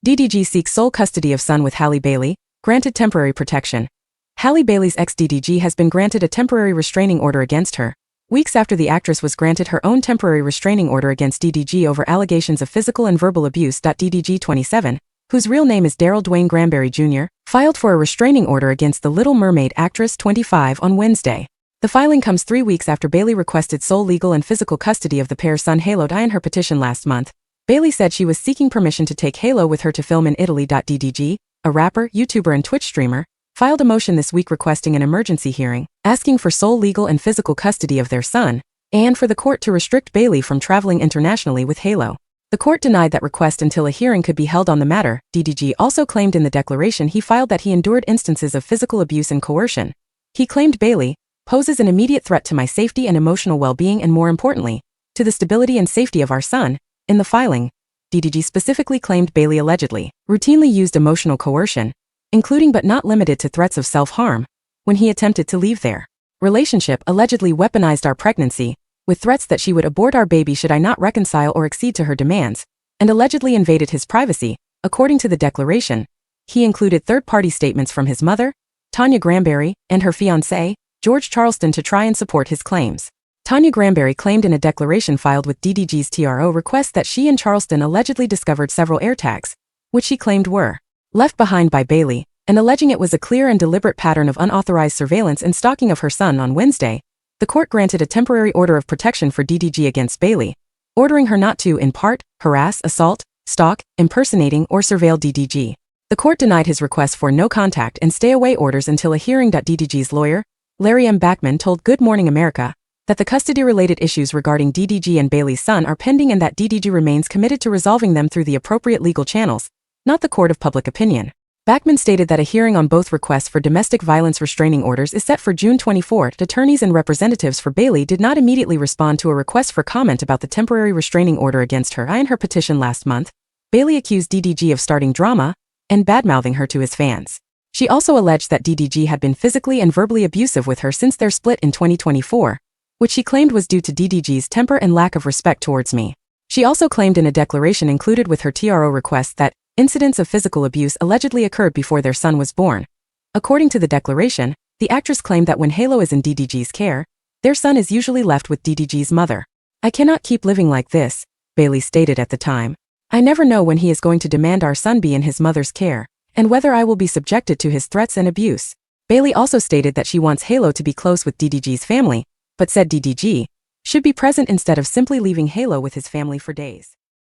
DDG seeks sole custody of son with Halle Bailey, granted temporary protection. Halle Bailey's ex-DDG has been granted a temporary restraining order against her, weeks after the actress was granted her own temporary restraining order against DDG over allegations of physical and verbal abuse. DDG 27, whose real name is Daryl Dwayne Granberry Jr., filed for a restraining order against The Little Mermaid actress 25 on Wednesday. The filing comes 3 weeks after Bailey requested sole legal and physical custody of the pair's son Halle. In her petition last month, Bailey said she was seeking permission to take Halle with her to film in Italy. DDG, a rapper, YouTuber and Twitch streamer, filed a motion this week requesting an emergency hearing, asking for sole legal and physical custody of their son, and for the court to restrict Bailey from traveling internationally with Halle. The court denied that request until a hearing could be held on the matter. DDG also claimed in the declaration he filed that he endured instances of physical abuse and coercion. He claimed Bailey poses an immediate threat to my safety and emotional well-being and, more importantly, to the stability and safety of our son. In the filing, DDG specifically claimed Bailey allegedly routinely used emotional coercion, including but not limited to threats of self-harm, when he attempted to leave their relationship, allegedly weaponized our pregnancy, with threats that she would abort our baby should I not reconcile or accede to her demands, and allegedly invaded his privacy. According to the declaration, he included third-party statements from his mother, Tanya Granberry, and her fiancé, George Charleston, to try and support his claims. Tanya Granberry claimed in a declaration filed with DDG's TRO request that she and Charleston allegedly discovered several AirTags, which she claimed were left behind by Bailey, and alleging it was a clear and deliberate pattern of unauthorized surveillance and stalking of her son. On Wednesday, the court granted a temporary order of protection for DDG against Bailey, ordering her not to, in part, harass, assault, stalk, impersonating, or surveil DDG. The court denied his request for no contact and stay-away orders until a hearing. DDG's lawyer, Larry M. Bachman, told Good Morning America that the custody-related issues regarding DDG and Bailey's son are pending and that DDG remains committed to resolving them through the appropriate legal channels, not the court of public opinion. Bachman stated that a hearing on both requests for domestic violence restraining orders is set for June 24. Attorneys and representatives for Bailey did not immediately respond to a request for comment about the temporary restraining order against her. In her petition last month, Bailey accused DDG of starting drama and badmouthing her to his fans. She also alleged that DDG had been physically and verbally abusive with her since their split in 2024, which she claimed was due to DDG's temper and lack of respect towards me. She also claimed in a declaration included with her TRO request that incidents of physical abuse allegedly occurred before their son was born. According to the declaration, the actress claimed that when Halle is in DDG's care, their son is usually left with DDG's mother. I cannot keep living like this, Bailey stated at the time. I never know when he is going to demand our son be in his mother's care, and whether I will be subjected to his threats and abuse. Bailey also stated that she wants Halle to be close with DDG's family, but said DDG should be present instead of simply leaving Halle with his family for days.